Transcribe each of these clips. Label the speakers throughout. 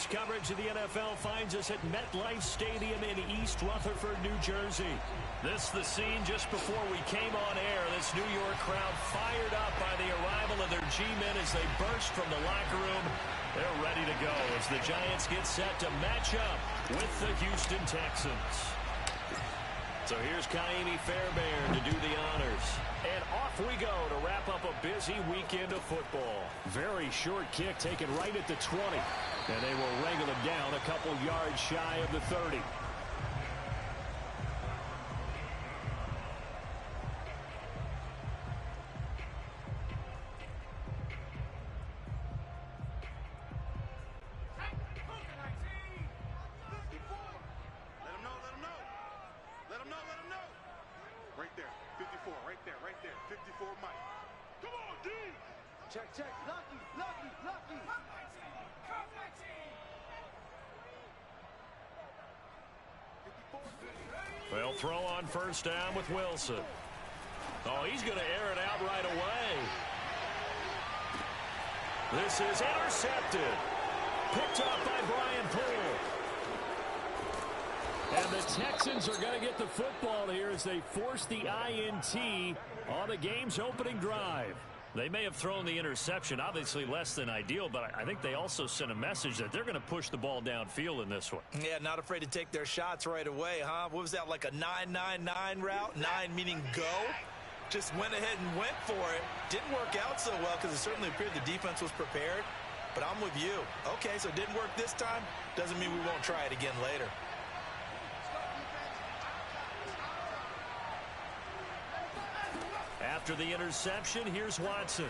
Speaker 1: College coverage of the NFL finds us at MetLife Stadium in East Rutherford, New Jersey. This is the scene just before we came on air. This New York crowd fired up by the arrival of their G-men as they burst from the locker room. They're ready to go as the Giants get set to match up with the Houston Texans. So here's Kaimi Fairbairn to do the honors. And off we go to wrap up a busy weekend of football. Very short kick taken right at the 20. And they will wrangle him down a couple yards shy of the 30. They'll throw on first down with Wilson. Oh, he's going to air it out right away. This is intercepted. Picked up by Brian Poole. And the Texans are going to get the football here as they force the INT on the game's opening drive. They may have thrown the interception, obviously less than ideal, but I think they also sent a message that they're going to push the ball downfield in this one. Yeah, not afraid to take their shots right away, huh? What was that, like a 9-9-9 route? 9 meaning go? Just went ahead and went for it. Didn't work out so well because it certainly appeared the defense was prepared. But I'm with you. Okay, so it didn't work this time. Doesn't mean we won't try it again later. After the interception, here's Watson.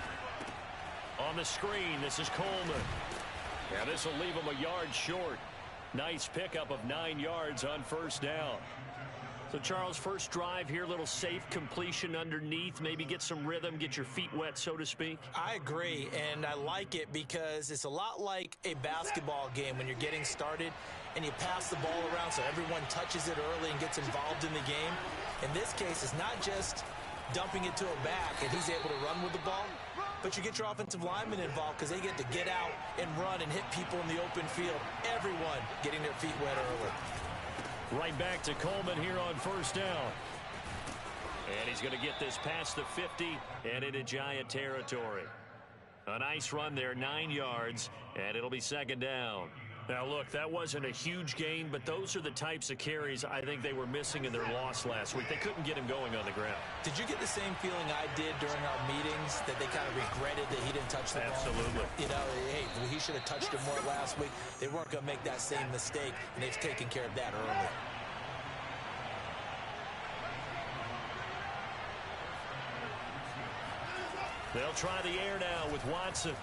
Speaker 1: On the screen, this is Coleman. Yeah, this will leave him a yard short. Nice pickup of 9 yards on first down. So, Charles, first drive here, little safe completion underneath. Maybe get some rhythm, get your feet wet, so to speak. I agree, and I like it because it's a lot like a basketball game when you're getting started and you pass the ball around so everyone touches it early and gets involved in the game. In this case, it's not just dumping it to a back and he's able to run with the ball, but you get your offensive linemen involved because they get to get out and run and hit people in the open field. Everyone getting their feet wet early. Right back to Coleman here on first down. And he's going to get this past the 50 and into Giant territory. A nice run there, 9 yards, and it'll be second down. Now, look, that wasn't a huge gain, but those are the types of carries I think they were missing in their loss last week. They couldn't get him going on the ground. Did you get the same feeling I did during our meetings, that they kind of regretted that he didn't touch the ball? Absolutely. You know, hey, he should have touched him more last week. They weren't going to make that same mistake, and they've taken care of that early. They'll try the air now with Watson.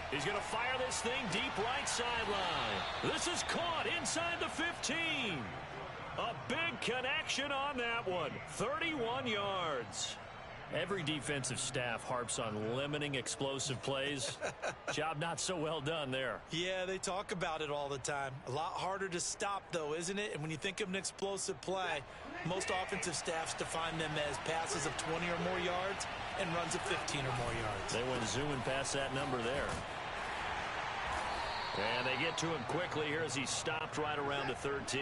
Speaker 1: He's going to fire this thing deep right sideline. This is caught inside the 15. A big connection on that one. 31 yards. Every defensive staff harps on limiting explosive plays. Job not so well done there. Yeah, they talk about it all the time. A lot harder to stop, though, isn't it? And when you think of an explosive play, most offensive staffs define them as passes of 20 or more yards and runs of 15 or more yards. They went zooming past that number there. And they get to him quickly here as he's stopped right around the 13.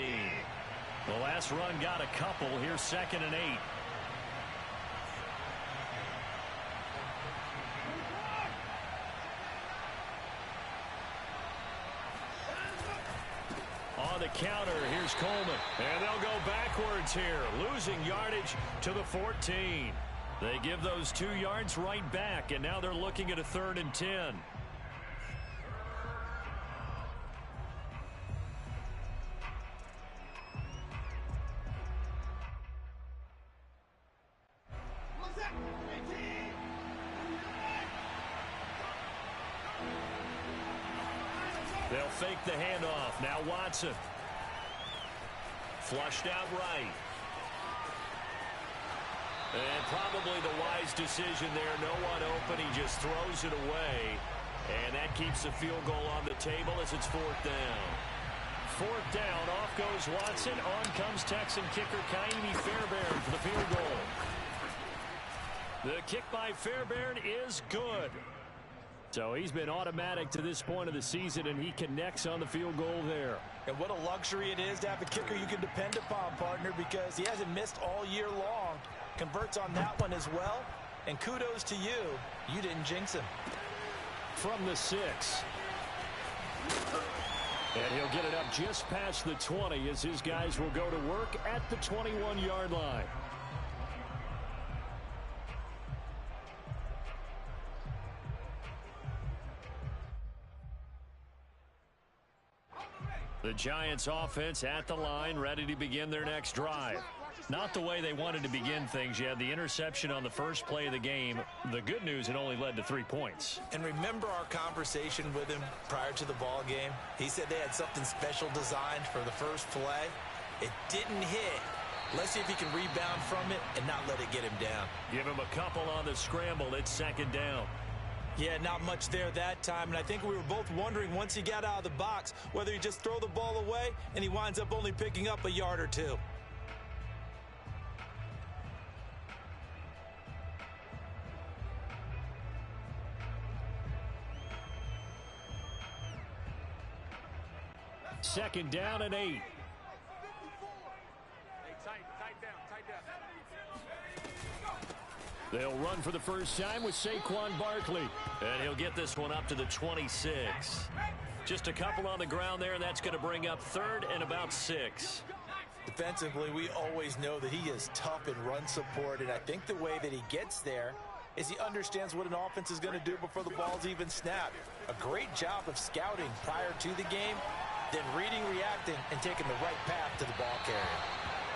Speaker 1: The last run got a couple. Here's 2nd and 8. On the counter, here's Coleman. And they'll go backwards here, losing yardage to the 14. They give those 2 yards right back, and now they're looking at a 3rd and 10. They'll fake the handoff. Now Watson. Flushed out right. And probably the wise decision there. No one open. He just throws it away. And that keeps the field goal on the table as it's 4th down. 4th down. Off goes Watson. On comes Texan kicker Kaimi Fairbairn for the field goal. The kick by Fairbairn is good. So he's been automatic to this point of the season, and he connects on the field goal there.
Speaker 2: And what a luxury it is to have a kicker you can depend upon, partner, because he hasn't missed all year long. Converts on that one as well. And kudos to you. You didn't jinx him.
Speaker 1: From the 6. And he'll get it up just past the 20 as his guys will go to work at the 21-yard line. The Giants offense at the line, ready to begin their next drive. Not the way they wanted to begin things. You had the interception on the first play of the game. The good news, it only led to 3 points.
Speaker 2: And remember our conversation with him prior to the ball game? He said they had something special designed for the first play. It didn't hit. Let's see if he can rebound from it and not let it get him down.
Speaker 1: Give him a couple on the scramble. It's second down.
Speaker 2: Yeah, not much there that time, and I think we were both wondering once he got out of the box whether he just throw the ball away and he winds up only picking up a yard or two.
Speaker 1: Second down and 8. They'll run for the first time with Saquon Barkley. And he'll get this one up to the 26. Just a couple on the ground there, and that's going to bring up 3rd and about 6.
Speaker 2: Defensively, we always know that he is tough in run support, and I think the way that he gets there is he understands what an offense is going to do before the ball's even snapped. A great job of scouting prior to the game, then reading, reacting, and taking the right path to the ball carrier.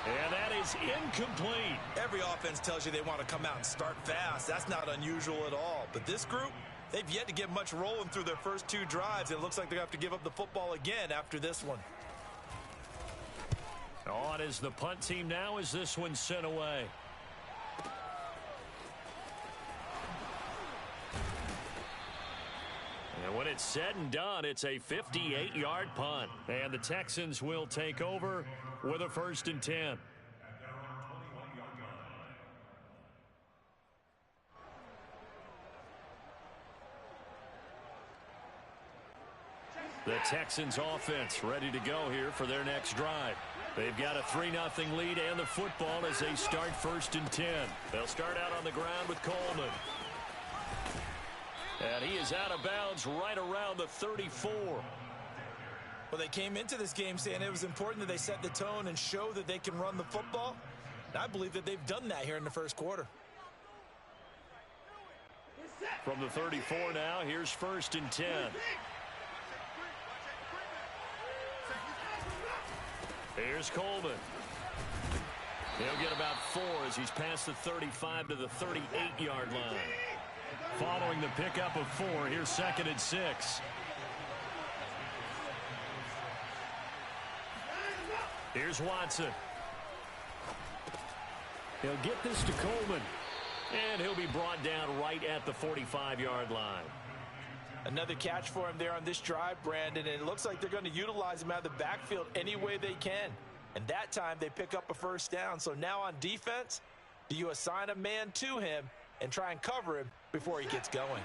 Speaker 1: And that is incomplete.
Speaker 2: Every offense tells you they want to come out and start fast. That's not unusual at all. But this group, they've yet to get much rolling through their first 2 drives. It looks like they're going to have to give up the football again after this one.
Speaker 1: On is the punt team now as this one's sent away. And when it's said and done, it's a 58-yard punt. And the Texans will take over with a 1st and 10. The Texans offense ready to go here for their next drive. They've got a 3-0 lead and the football as they start 1st and 10. They'll start out on the ground with Coleman. And he is out of bounds right around the 34.
Speaker 2: Well, they came into this game saying it was important that they set the tone and show that they can run the football. And I believe that they've done that here in the first quarter.
Speaker 1: From the 34 now, here's 1st and 10. Here's Coleman. He'll get about 4 as he's past the 35 to the 38-yard line. Following the pickup of 4, here's 2nd and 6. Here's Watson. He'll get this to Coleman. And he'll be brought down right at the 45-yard line.
Speaker 2: Another catch for him there on this drive, Brandon, and it looks like they're going to utilize him out of the backfield any way they can. And that time they pick up a 1st down. So now on defense, do you assign a man to him and try and cover him before he gets going?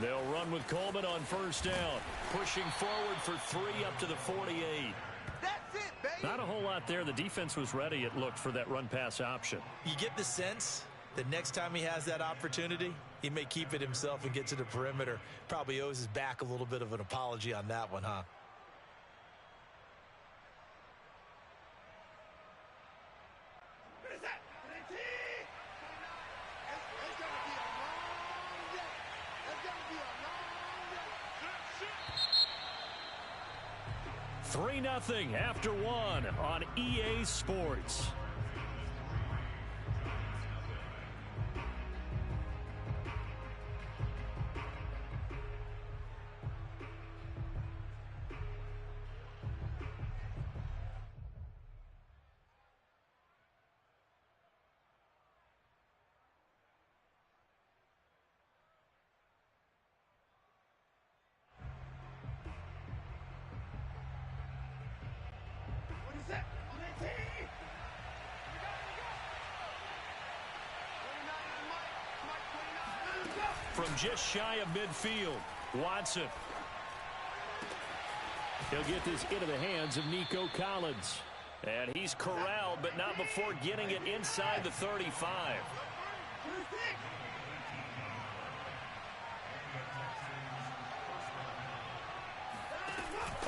Speaker 1: They'll run with Coleman on 1st down. Pushing forward for 3 up to the 48.
Speaker 3: That's it, baby.
Speaker 1: Not a whole lot there. The defense was ready, it looked, for that run-pass option.
Speaker 2: You get the sense that next time he has that opportunity, he may keep it himself and get to the perimeter. Probably owes his back a little bit of an apology on that one, huh?
Speaker 1: Three 0 after 1 on EA Sports. from just shy of midfield. Watson. He'll get this into the hands of Nico Collins. And he's corralled, but not before getting it inside the 35.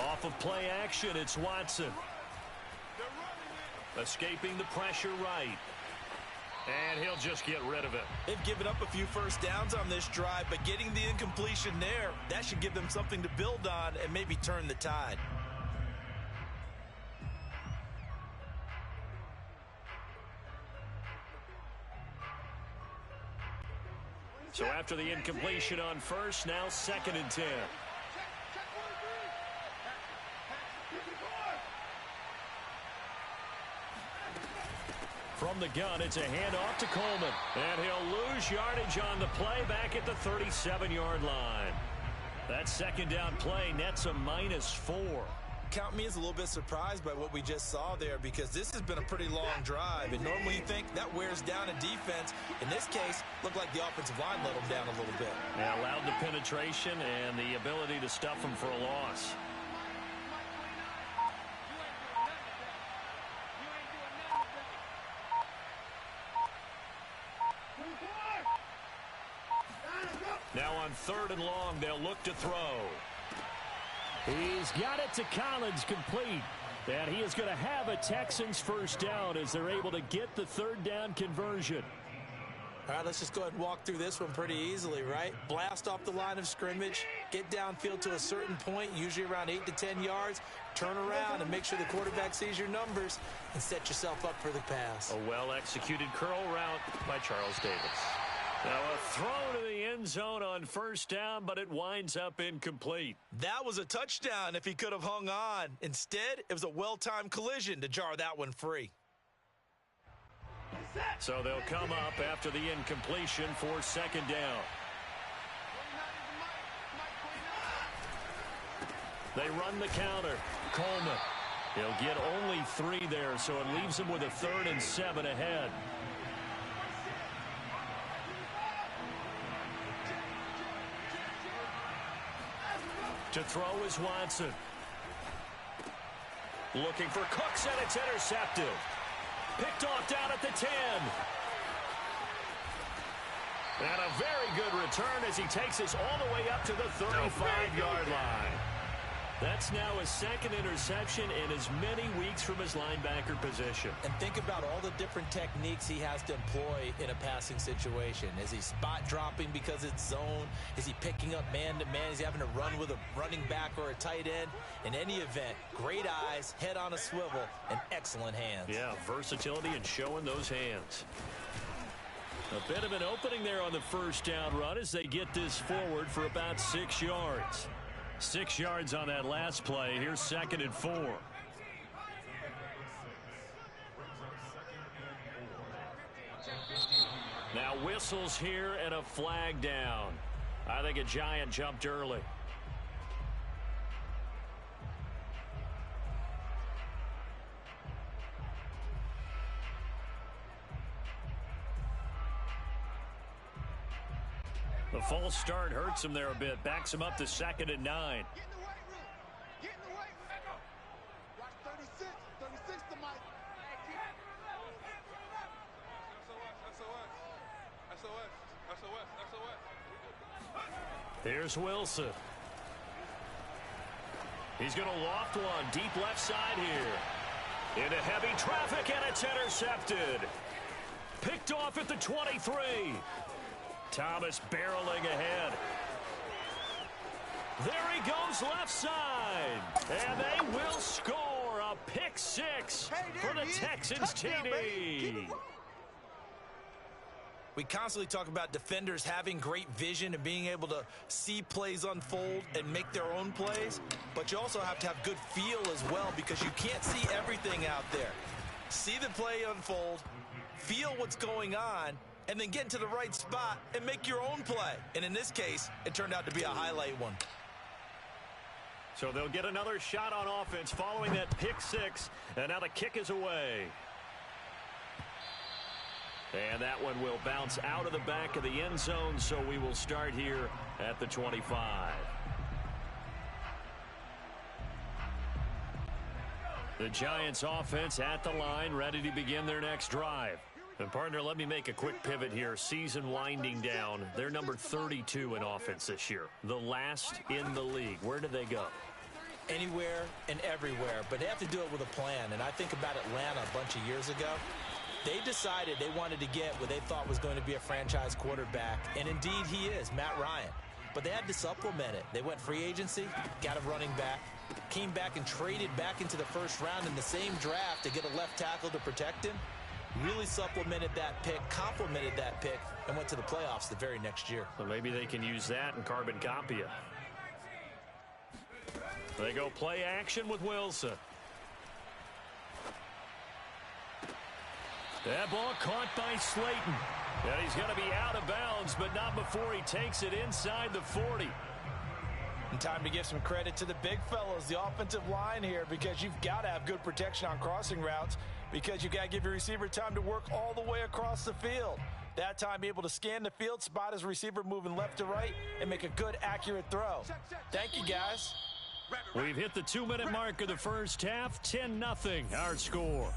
Speaker 1: Off of play action, it's Watson. Escaping the pressure right. And he'll just get rid of it.
Speaker 2: They've given up a few first downs on this drive, but getting the incompletion there, that should give them something to build on and maybe turn the tide.
Speaker 1: So after the incompletion on first, now 2nd and 10. From the gun, it's a handoff to Coleman. And he'll lose yardage on the play back at the 37-yard line. That 2nd down play nets a -4.
Speaker 2: Count me as a little bit surprised by what we just saw there, because this has been a pretty long drive, and normally you think that wears down a defense. In this case, looked like the offensive line let them down a little bit.
Speaker 1: Yeah, allowed the penetration and the ability to stuff them for a loss. Now on 3rd and long, they'll look to throw. He's got it to Collins, complete. And he is going to have a Texans first down as they're able to get the 3rd down conversion.
Speaker 2: All right, let's just go ahead and walk through this one pretty easily, right? Blast off the line of scrimmage, get downfield to a certain point, usually around 8 to 10 yards, turn around and make sure the quarterback sees your numbers and set yourself up for the pass.
Speaker 1: A well-executed curl route by Charles Davis. Now a throw to the end zone on 1st down, but it winds up incomplete.
Speaker 2: That was a touchdown if he could have hung on. Instead, it was a well-timed collision to jar that one free.
Speaker 1: So they'll come up after the incompletion for 2nd down. They run the counter. Coleman. He'll get only 3 there, so it leaves him with a 3rd and 7 ahead. To throw is Watson. Looking for Cooks, and it's intercepted. Picked off down at the 10. And a very good return as he takes us all the way up to the 35-yard line. That's now his 2nd interception in as many weeks from his linebacker position.
Speaker 2: And think about all the different techniques he has to employ in a passing situation. Is he spot dropping because it's zone? Is he picking up man-to-man? Is he having to run with a running back or a tight end? In any event, great eyes, head on a swivel, and excellent hands.
Speaker 1: Yeah, versatility and showing those hands. A bit of an opening there on the 1st down run as they get this forward for about 6 yards. 6 yards on that last play. Here's 2nd and 4. Now whistles here and a flag down. I think a Giant jumped early. The false start hurts him there a bit. Backs him up to 2nd and 9.
Speaker 3: Get in the weight room. Get in the weight room. Watch 36. 36 to Mike.
Speaker 1: Here's Wilson. He's going to loft one deep left side here. Into heavy traffic, and it's intercepted. Picked off at the 23. Thomas barreling ahead. There he goes left side. And they will score a pick 6 for the Texans TD.
Speaker 2: We constantly talk about defenders having great vision and being able to see plays unfold and make their own plays. But you also have to have good feel as well, because you can't see everything out there. See the play unfold, feel what's going on, and then get into the right spot and make your own play. And in this case, it turned out to be a highlight one.
Speaker 1: So they'll get another shot on offense following that pick 6, and now the kick is away. And that one will bounce out of the back of the end zone, so we will start here at the 25. The Giants offense at the line, ready to begin their next drive. And partner, let me make a quick pivot here. Season winding down. They're number 32 in offense this year. The last in the league. Where do they go?
Speaker 2: Anywhere and everywhere, but they have to do it with a plan. And I think about Atlanta a bunch of years ago. They decided they wanted to get what they thought was going to be a franchise quarterback, and indeed he is, Matt Ryan. But they had to supplement it. They went free agency, got a running back, came back and traded back into the first round in the same draft to get a left tackle to protect him. Really supplemented that pick, complemented that pick, and went to the playoffs the very next year.
Speaker 1: Well, maybe they can use that and carbon copy it. They go play action with Wilson. That ball caught by Slayton. And he's going to be out of bounds, but not before he takes it inside the 40.
Speaker 2: And time to give some credit to the big fellows, the offensive line here, because you've got to have good protection on crossing routes, because you've got to give your receiver time to work all the way across the field. That time able to scan the field, spot his receiver moving left to right, and make a good, accurate throw. Thank you, guys.
Speaker 1: We've hit the 2-minute mark of the first half. 10-0 our score.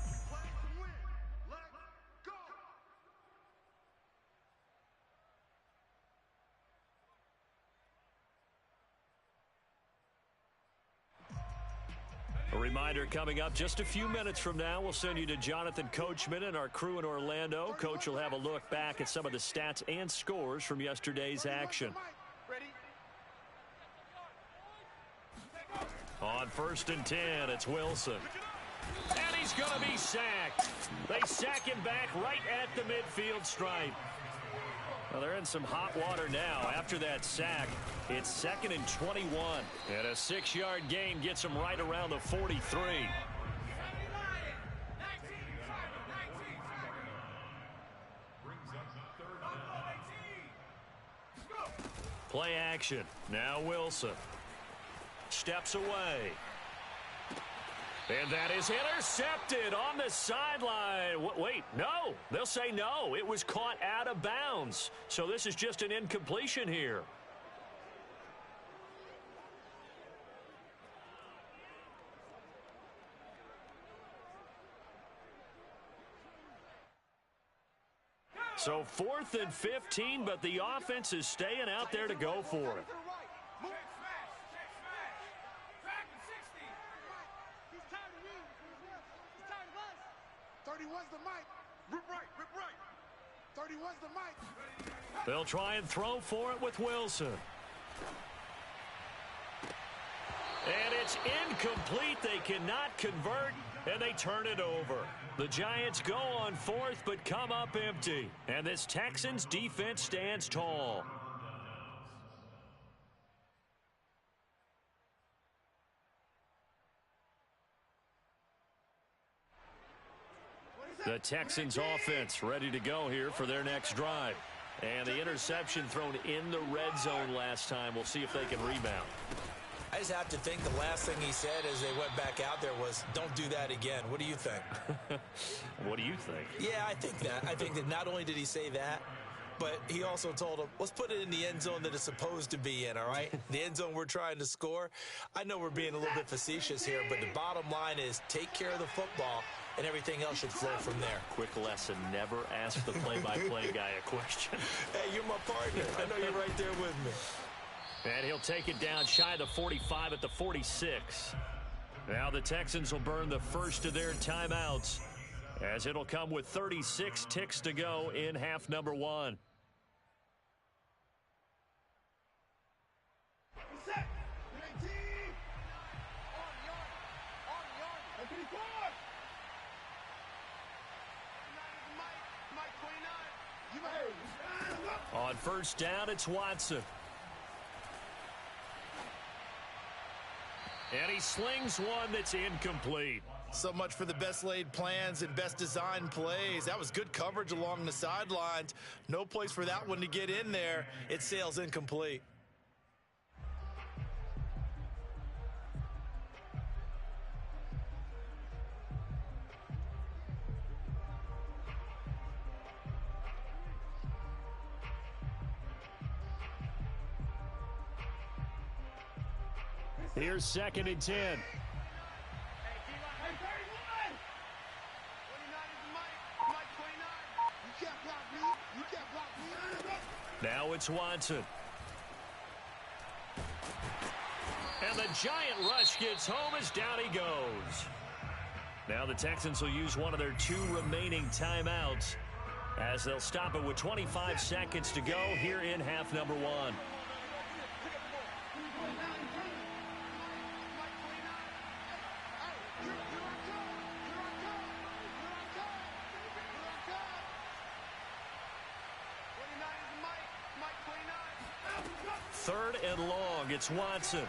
Speaker 1: A reminder coming up just a few minutes from now, we'll send you to Jonathan Coachman and our crew in Orlando. Coach will have a look back at some of the stats and scores from yesterday's action. On 1st and 10, it's Wilson. And he's going to be sacked. They sack him back right at the midfield stripe. Well, they're in some hot water now. After that sack, it's 2nd and 21. And a 6-yard gain gets him right around the 43. Play action. Now Wilson. Steps away. And that is intercepted on the sideline. Wait, no. They'll say no. It was caught out of bounds. So this is just an incompletion here. So 4th and 15, but the offense is staying out there to go for it.
Speaker 3: 31's the mic. Rip right. 31's the mic.
Speaker 1: They'll try and throw for it with Wilson. And it's incomplete. They cannot convert, and they turn it over. The Giants go on 4th, but come up empty. And this Texans defense stands tall. The Texans offense ready to go here for their next drive. And the interception thrown in the red zone last time. We'll see if they can rebound.
Speaker 2: I just have to think the last thing he said as they went back out there was, don't do that again. What do you think?
Speaker 1: What do you think?
Speaker 2: Yeah, I think that. I think that not only did he say that, but he also told him, let's put it in the end zone that it's supposed to be in, all right? The end zone we're trying to score. I know we're being a little bit facetious here, but the bottom line is take care of the football, and everything else should flow from there.
Speaker 1: Quick lesson, never ask the play-by-play guy a question.
Speaker 2: Hey, you're my partner. I know you're right there with me.
Speaker 1: And he'll take it down shy of the 45 at the 46. Now the Texans will burn the first of their timeouts, as it'll come with 36 ticks to go in half number 1. On 1st down, it's Watson. And he slings one that's incomplete.
Speaker 2: So much for the best laid plans and best designed plays. That was good coverage along the sidelines. No place for that one to get in there. It sails incomplete.
Speaker 1: Here's 2nd and 10. Now it's Watson. And the giant rush gets home as down he goes. Now the Texans will use one of their 2 remaining timeouts as they'll stop it with 25 seconds to go here in half number 1. Third and long, it's Watson.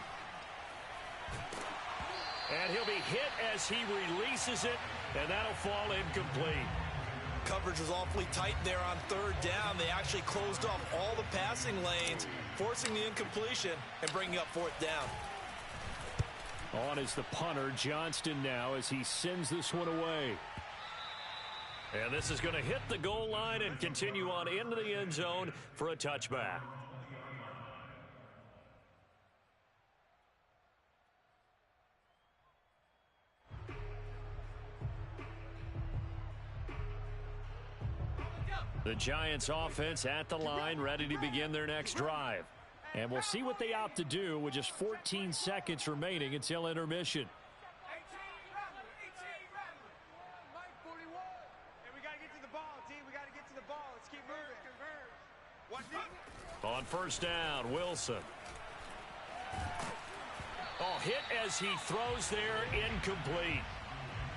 Speaker 1: And he'll be hit as he releases it, and that'll fall incomplete.
Speaker 2: Coverage was awfully tight there on 3rd down. They actually closed off all the passing lanes, forcing the incompletion and bringing up 4th down.
Speaker 1: On is the punter, Johnston, now as he sends this one away. And this is going to hit the goal line and continue on into the end zone for a touchback. The Giants offense at the line, ready to begin their next drive. And we'll see what they opt to do with just 14 seconds remaining until intermission. On 1st down, Wilson. Oh, hit as he throws there, incomplete.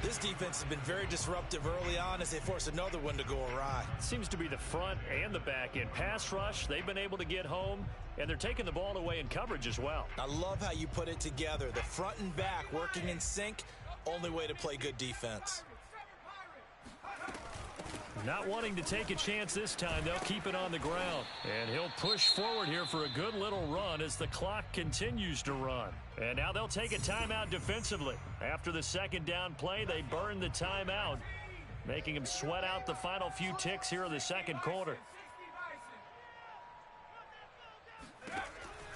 Speaker 2: This defense has been very disruptive early on as they force another one to go awry.
Speaker 1: Seems to be the front and the back end. Pass rush, they've been able to get home, and they're taking the ball away in coverage as well.
Speaker 2: I love how you put it together. The front and back working in sync, only way to play good defense.
Speaker 1: Not wanting to take a chance this time, they'll keep it on the ground. And he'll push forward here for a good little run as the clock continues to run. And now they'll take a timeout defensively. After the 2nd down play, they burn the timeout, making him sweat out the final few ticks here in the 2nd quarter.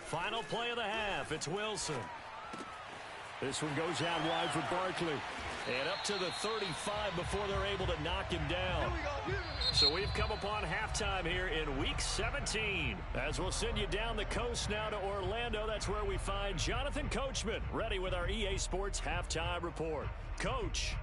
Speaker 1: Final play of the half, it's Wilson. This one goes out wide for Barkley. And up to the 35 before they're able to knock him down. So we've come upon halftime here in Week 17. As we'll send you down the coast now to Orlando, that's where we find Jonathan Coachman, ready with our EA Sports Halftime Report. Coach.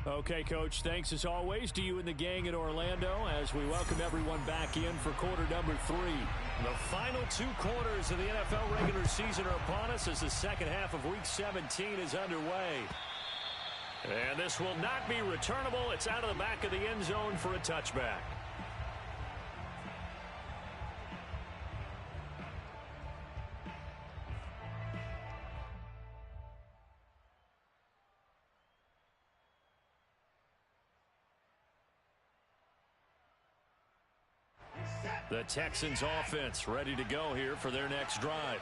Speaker 1: Okay, Coach, thanks as always to you and the gang in Orlando as we welcome everyone back in for quarter number 3. The final 2 quarters of the NFL regular season are upon us as the 2nd half of Week 17 is underway. And this will not be returnable. It's out of the back of the end zone for a touchback. The Texans offense ready to go here for their next drive.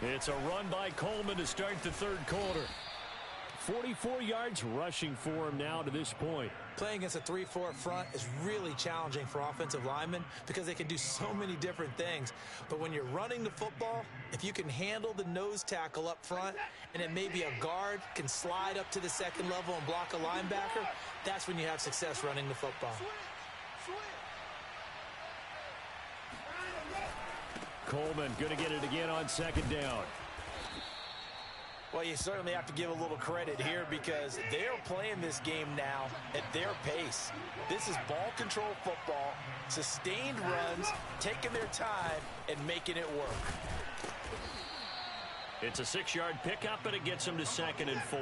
Speaker 1: It's a run by Coleman to start the 3rd quarter. 44 yards rushing for him now to this point.
Speaker 2: Playing against a 3-4 front is really challenging for offensive linemen because they can do so many different things. But when you're running the football, if you can handle the nose tackle up front and then maybe a guard can slide up to the 2nd level and block a linebacker, that's when you have success running the football.
Speaker 1: Coleman going to get it again on 2nd down.
Speaker 2: Well, you certainly have to give a little credit here because they're playing this game now at their pace. This is ball control football, sustained runs, taking their time, and making it work.
Speaker 1: It's a 6-yard pickup, and it gets them to 2nd and 4.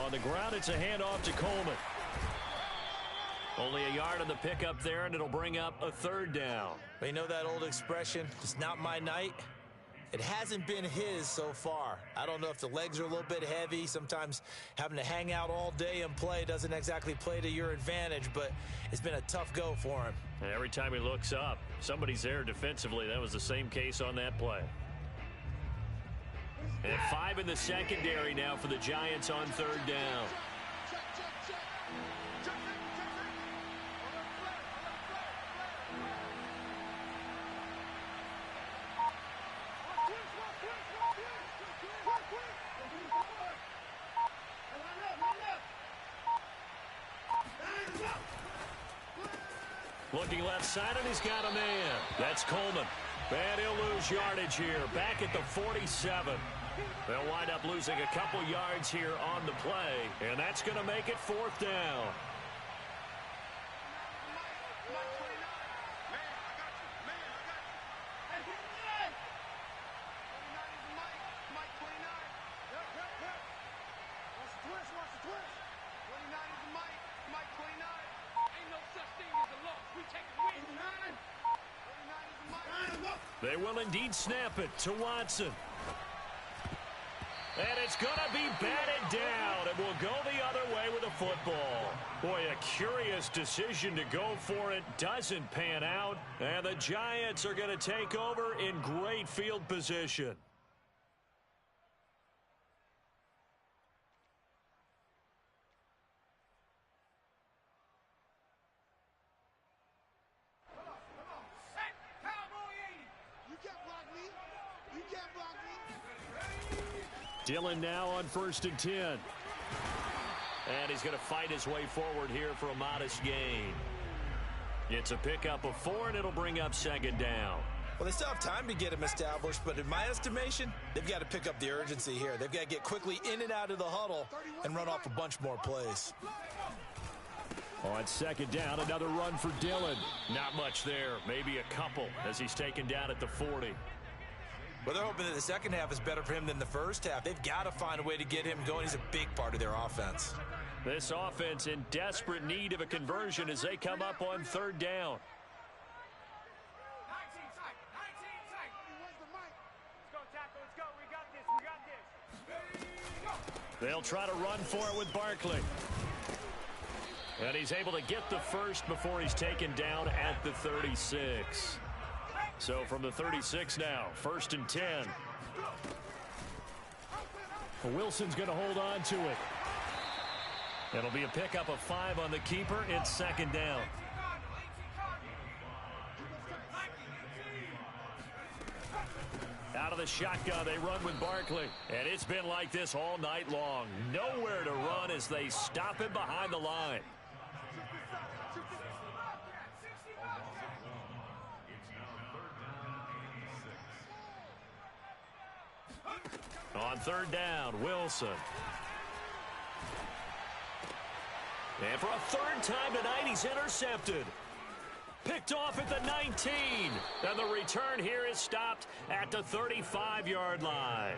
Speaker 1: On the ground, it's a handoff to Coleman. Only a yard on the pickup there, and it'll bring up a 3rd down.
Speaker 2: You know that old expression, it's not my night? It hasn't been his so far. I don't know if the legs are a little bit heavy. Sometimes having to hang out all day and play doesn't exactly play to your advantage, but it's been a tough go for him.
Speaker 1: And every time he looks up, somebody's there defensively. That was the same case on that play. And 5 in the secondary now for the Giants on 3rd down. Looking left side, and he's got a man. That's Coleman. And he'll lose yardage here. Back at the 47. They'll wind up losing a couple yards here on the play, and that's going to make it 4th down. They will indeed snap it to Watson. And it's going to be batted down. It will go the other way with the football. Boy, a curious decision to go for it. Doesn't pan out. And the Giants are going to take over in great field position. Dillon now on 1st and 10. And he's going to fight his way forward here for a modest gain. It's a pickup of 4, and it'll bring up 2nd down.
Speaker 2: Well, they still have time to get him established, but in my estimation, they've got to pick up the urgency here. They've got to get quickly in and out of the huddle and run off a bunch more plays.
Speaker 1: On 2nd down, another run for Dillon. Not much there, maybe a couple as he's taken down at the 40.
Speaker 2: Well, they're hoping that the second half is better for him than the first half. They've got to find a way to get him going. He's a big part of their offense.
Speaker 1: This offense in desperate need of a conversion as they come up on 3rd down. They'll try to run for it with Barkley. And he's able to get the first before he's taken down at the 36. So from the 36 now, 1st and 10. Wilson's going to hold on to it. It'll be a pickup of 5 on the keeper. It's 2nd down. Out of the shotgun, they run with Barkley. And it's been like this all night long. Nowhere to run as they stop him behind the line. On 3rd down, Wilson. And for a 3rd time tonight, he's intercepted. Picked off at the 19. And the return here is stopped at the 35-yard line.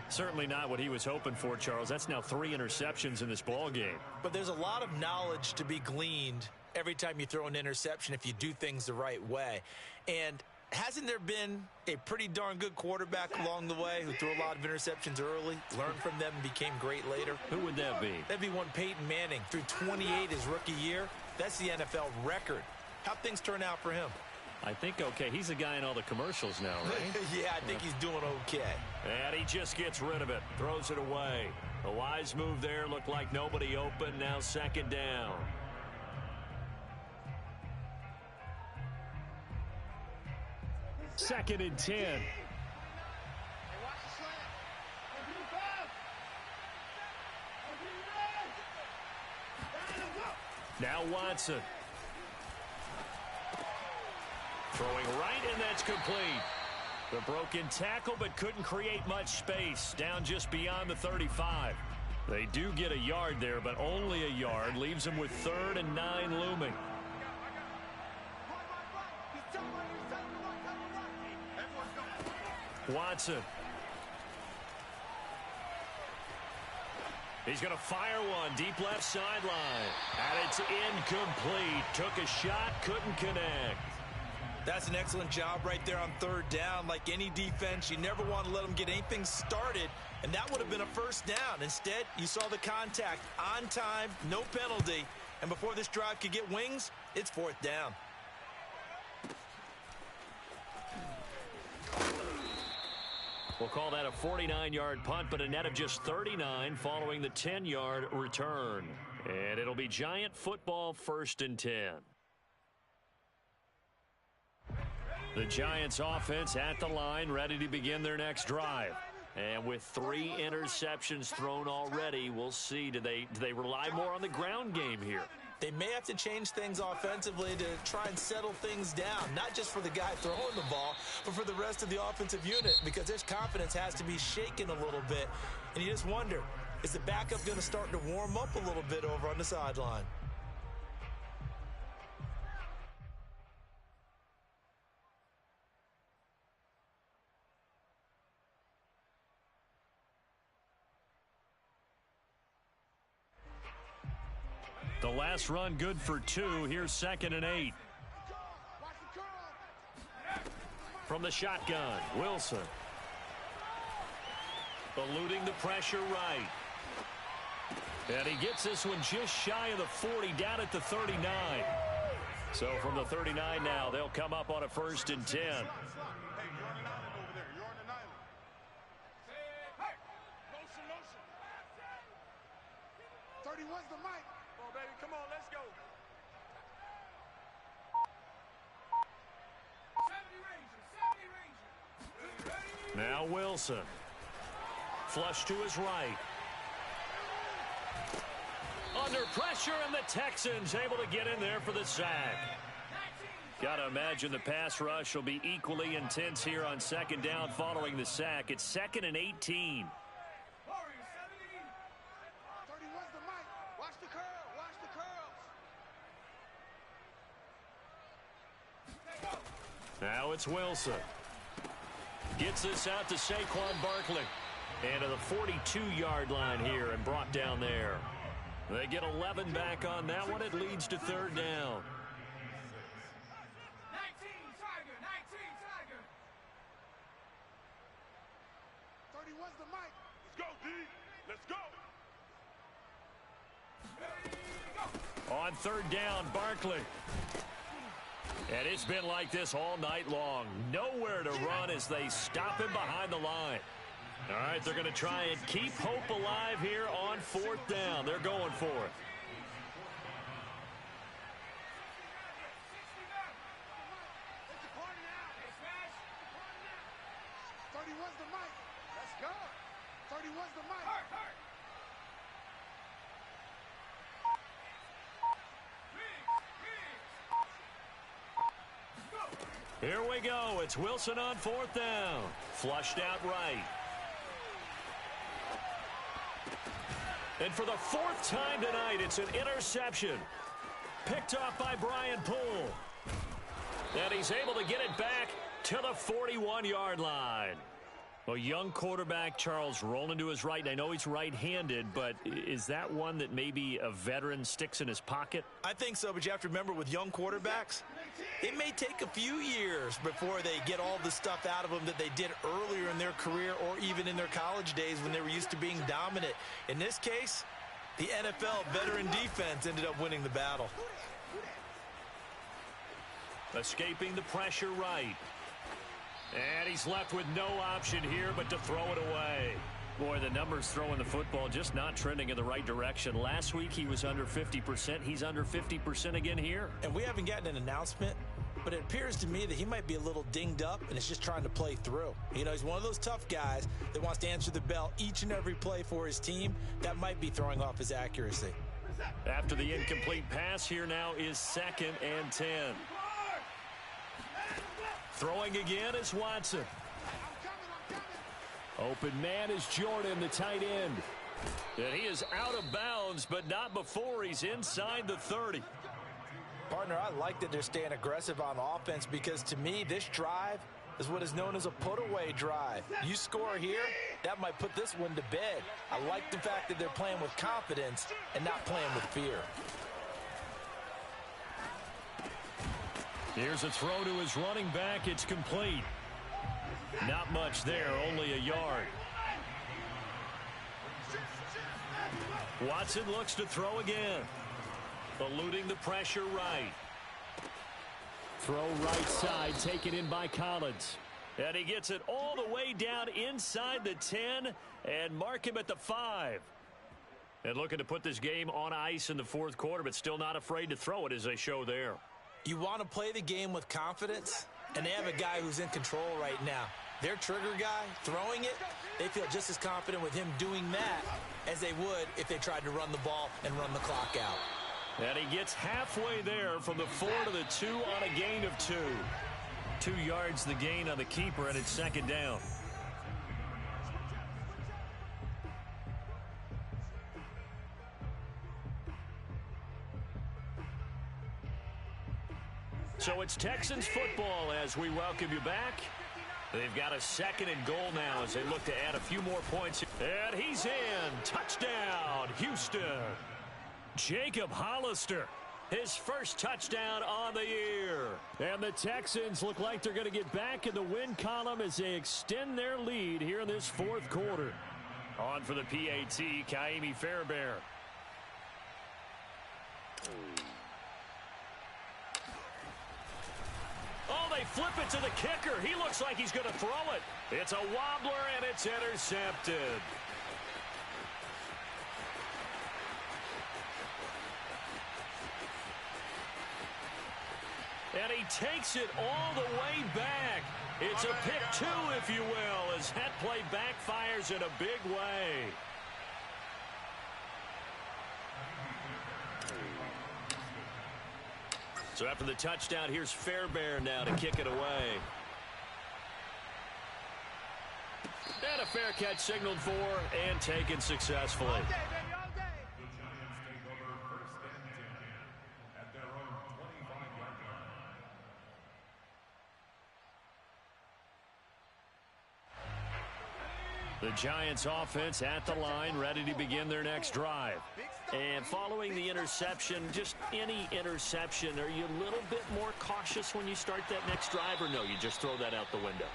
Speaker 1: Certainly not what he was hoping for, Charles. That's now 3 interceptions in this ball game.
Speaker 2: But there's a lot of knowledge to be gleaned every time you throw an interception if you do things the right way. And hasn't there been a pretty darn good quarterback along the way who threw a lot of interceptions early, learned from them, and became great later?
Speaker 1: Who would that be?
Speaker 2: That'd be one Peyton Manning. Threw 28 his rookie year. That's the NFL record. How'd things turn out for him?
Speaker 1: I think okay. He's the guy in all the commercials now, right?
Speaker 2: Yeah, I think he's doing okay.
Speaker 1: And he just gets rid of it. Throws it away. A wise move there. Looked like nobody open. Now 2nd down. Second and 10. Now Watson. Throwing right, and that's complete. The broken tackle, but couldn't create much space. Down just beyond the 35. They do get a yard there, but only a yard. Leaves them with 3rd and 9 looming. Watson. He's going to fire one deep left sideline. And it's incomplete. Took a shot, couldn't connect.
Speaker 2: That's an excellent job right there on third down. Like any defense, you never want to let them get anything started, and that would have been a first down. Instead, you saw the contact on time, no penalty, and before this drive could get wings, it's fourth down.
Speaker 1: We'll call that a 49-yard punt, but a net of just 39 following the 10-yard return. And it'll be Giant football, 1st and 10. The Giants offense at the line, ready to begin their next drive. And with 3 interceptions thrown already, we'll see, do they rely more on the ground game here?
Speaker 2: They may have to change things offensively to try and settle things down, not just for the guy throwing the ball, but for the rest of the offensive unit, because their confidence has to be shaken a little bit. And you just wonder, is the backup going to start to warm up a little bit over on the sideline?
Speaker 1: The last run good for 2. Here's 2nd and 8. From the shotgun, Wilson. Eluding the pressure right. And he gets this one just shy of the 40, down at the 39. So from the 39 now, they'll come up on a 1st and 10.
Speaker 3: 31's the mic. Come on, baby. Come on, let's go. 70 Rangers.
Speaker 1: Now Wilson. Flush to his right. Under pressure, and the Texans able to get in there for the sack. Got to imagine the pass rush will be equally intense here on 2nd down following the sack. It's 2nd and 18. Now it's Wilson. Gets this out to Saquon Barkley. And to the 42-yard line here and brought down there. They get 11 back on that one. It leads to 3rd down.
Speaker 3: 19 Tiger. 31's the mic. Let's go, D. Let's go.
Speaker 1: On 3rd down, Barkley. And it's been like this all night long. Nowhere to run as they stop him behind the line. All right, they're going to try and keep hope alive here on 4th down. They're going for it. Here we go. It's Wilson on 4th down. Flushed out right. And for the 4th time tonight, it's an interception. Picked off by Brian Poole. And he's able to get it back to the 41-yard line. Well, young quarterback Charles rolling to his right. I know he's right-handed, but is that one that maybe a veteran sticks in his pocket?
Speaker 2: I think so, but you have to remember with young quarterbacks, it may take a few years before they get all the stuff out of them that they did earlier in their career or even in their college days when they were used to being dominant. In this case, the NFL veteran defense ended up winning the battle.
Speaker 1: Escaping the pressure right. And he's left with no option here but to throw it away. Boy, the numbers throwing the football just not trending in the right direction. Last week he was under 50%. He's under 50% again here.
Speaker 2: And we haven't gotten an announcement, but it appears to me that he might be a little dinged up and is just trying to play through. You know, he's one of those tough guys that wants to answer the bell each and every play for his team. That might be throwing off his accuracy.
Speaker 1: After the incomplete pass, here now is 2nd and 10. Throwing again is Watson. Open man is Jordan, the tight end. And he is out of bounds, but not before he's inside the 30.
Speaker 2: Partner, I like that they're staying aggressive on offense because to me, this drive is what is known as a put-away drive. You score here, that might put this one to bed. I like the fact that they're playing with confidence and not playing with fear.
Speaker 1: Here's a throw to his running back. It's complete. Not much there, only a yard. Watson looks to throw again. Eluding the pressure right. Throw right side, taken in by Collins. And he gets it all the way down inside the 10 and mark him at the 5. And looking to put this game on ice in the fourth quarter, but still not afraid to throw it as they show there.
Speaker 2: You want to play the game with confidence, and they have a guy who's in control right now. Their trigger guy, throwing it, they feel just as confident with him doing that as they would if they tried to run the ball and run the clock out.
Speaker 1: And he gets halfway there from the 4 to the 2 on a gain of 2. 2 yards the gain on the keeper, and it's second down. So it's Texans football as we welcome you back. They've got a second and goal now as they look to add a few more points. And he's in. Touchdown, Houston. Jacob Hollister, his first touchdown on the year. And the Texans look like they're going to get back in the win column as they extend their lead here in this fourth quarter. On for the PAT, Kaimi Fairbairn. Oh, they flip it to the kicker. He looks like he's going to throw it. It's a wobbler, and it's intercepted. And he takes it all the way back. It's a pick 2, if you will, as that play backfires in a big way. So after the touchdown, here's Fairbairn now to kick it away. And a fair catch signaled for and taken successfully. The Giants offense at the line, ready to begin their next drive. And following the interception, just any interception, are you a little bit more cautious when you start that next drive, or no, you just throw that out the window?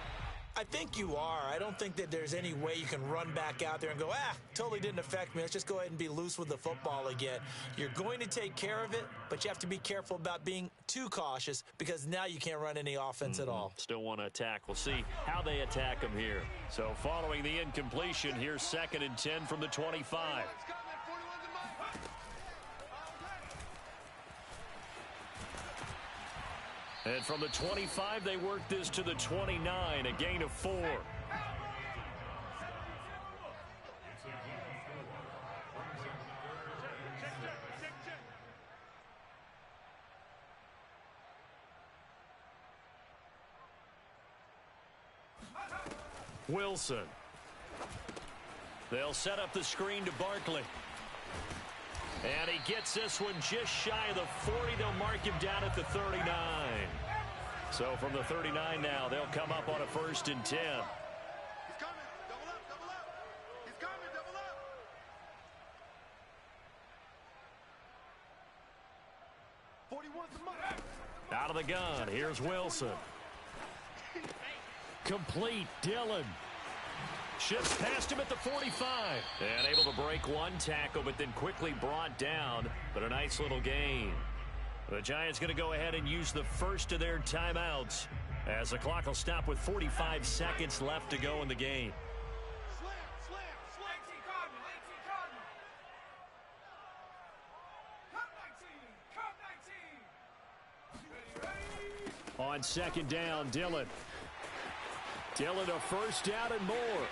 Speaker 2: I think you are. I don't think that there's any way you can run back out there and go, totally didn't affect me. Let's just go ahead and be loose with the football again. You're going to take care of it, but you have to be careful about being too cautious because now you can't run any offense at all.
Speaker 1: Still want to attack. We'll see how they attack them here. So following the incompletion, here's 2nd and 10 from the 25. And from the 25, they work this to the 29, a gain of 4. Wilson. They'll set up the screen to Barkley. And he gets this one just shy of the 40. They'll mark him down at the 39. So from the 39 now, they'll come up on a 1st and 10.
Speaker 3: He's coming. Double up, double up. He's coming, double up.
Speaker 1: Out of the gun, here's Wilson. Complete, Dillon. Shifts past him at the 45. And able to break one tackle, but then quickly brought down. But a nice little gain. The Giants going to go ahead and use the first of their timeouts as the clock will stop with 45 seconds left to go in the game. On 2nd down, Dillon. Dillon a 1st down and more.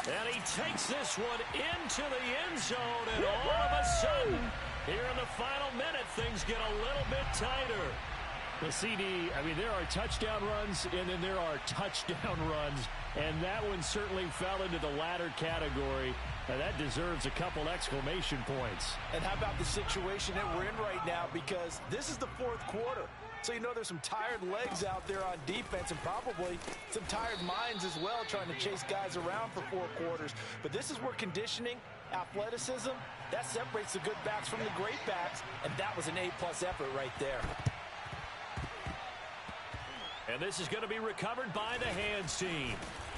Speaker 1: And he takes this one into the end zone, and all of a sudden, here in the final minute, things get a little bit tighter.
Speaker 4: The CD, I mean, there are touchdown runs, and then there are touchdown runs, and that one certainly fell into the latter category. Now, that deserves a couple exclamation points.
Speaker 2: And how about the situation that we're in right now, because this is the 4th quarter. So you know there's some tired legs out there on defense and probably some tired minds as well trying to chase guys around for 4 quarters. But this is where conditioning athleticism, that separates the good backs from the great backs, and that was an A-plus effort right there.
Speaker 1: And this is going to be recovered by the hands team.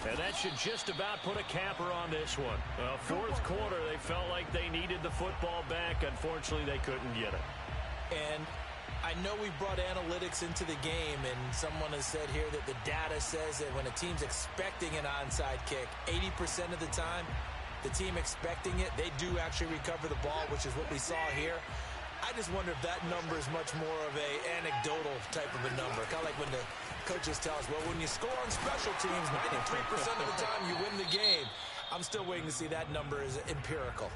Speaker 1: And that should just about put a capper on this one. Fourth quarter, they felt like they needed the football back. Unfortunately, they couldn't get it.
Speaker 2: And I know we brought analytics into the game, and someone has said here that the data says that when a team's expecting an onside kick, 80% of the time, the team expecting it, they do actually recover the ball, which is what we saw here. I just wonder if that number is much more of a anecdotal type of a number. Kind of like when the coaches tell us, well, when you score on special teams, 93% of the time you win the game. I'm still waiting to see that number is empirical.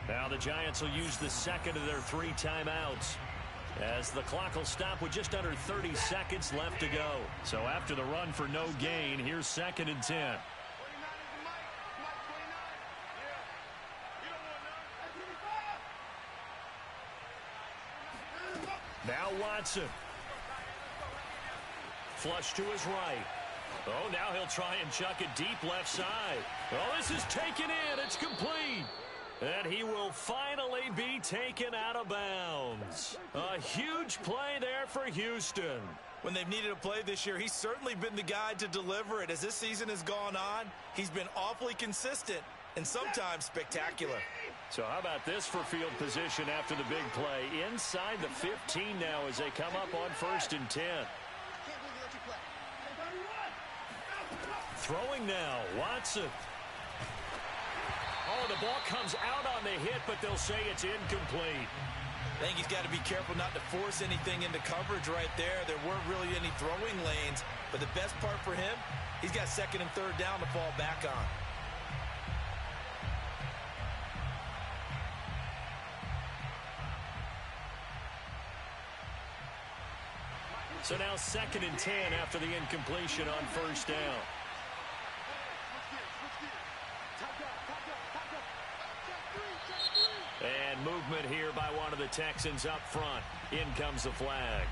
Speaker 1: Now the Giants will use the second of their 3 timeouts, as the clock will stop with just under 30 seconds left to go. So after the run for no gain, here's 2nd and 10. Now Watson. Flush to his right. Oh, now he'll try and chuck it deep left side. Oh, this is taken in. It's complete. And he will finally be taken out of bounds. A huge play there for Houston.
Speaker 2: When they've needed a play this year, he's certainly been the guy to deliver it. As this season has gone on, he's been awfully consistent and sometimes spectacular.
Speaker 1: So how about this for field position after the big play? Inside the 15 now as they come up on 1st and 10. Throwing now, Watson. Oh, the ball comes out on the hit, but they'll say it's incomplete.
Speaker 2: I think he's got to be careful not to force anything into coverage right there. There weren't really any throwing lanes, but the best part for him, he's got 2nd and 3rd down to fall back on.
Speaker 1: So now 2nd and 10 after the incompletion on 1st down. And movement here by one of the Texans up front. In comes the flag.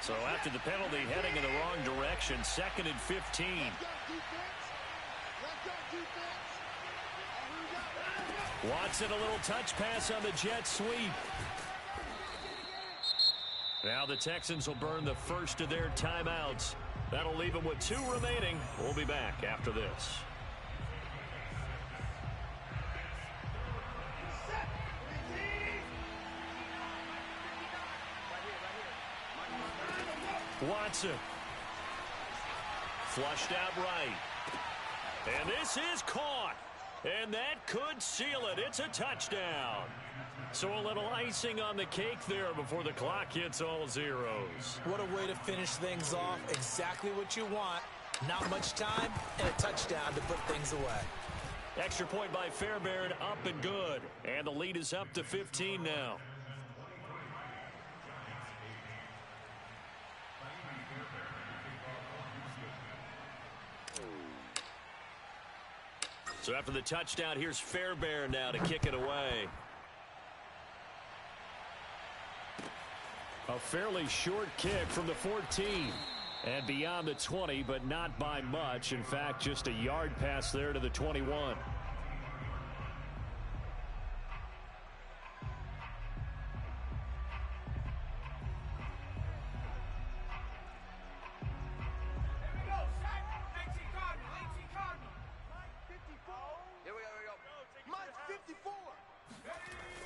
Speaker 1: So after the penalty, heading in the wrong direction, 2nd and 15. Watson, a little touch pass on the jet sweep. Now the Texans will burn the first of their timeouts. That'll leave them with 2 remaining. We'll be back after this. Watson. Flushed out right. And this is caught. And that could seal it. It's a touchdown. So a little icing on the cake there before the clock hits all zeros.
Speaker 2: What a way to finish things off. Exactly what you want. Not much time and a touchdown to put things away.
Speaker 1: Extra point by Fairbairn, up and good. And the lead is up to 15 now. So after the touchdown, here's Fairbairn now to kick it away. A fairly short kick from the 14. And beyond the 20, but not by much. In fact, just a yard pass there to the 21.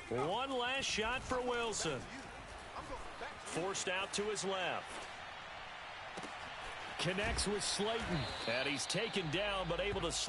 Speaker 1: One last shot for Wilson. Forced out to his left. Connects with Slayton. And he's taken down, but able to slip.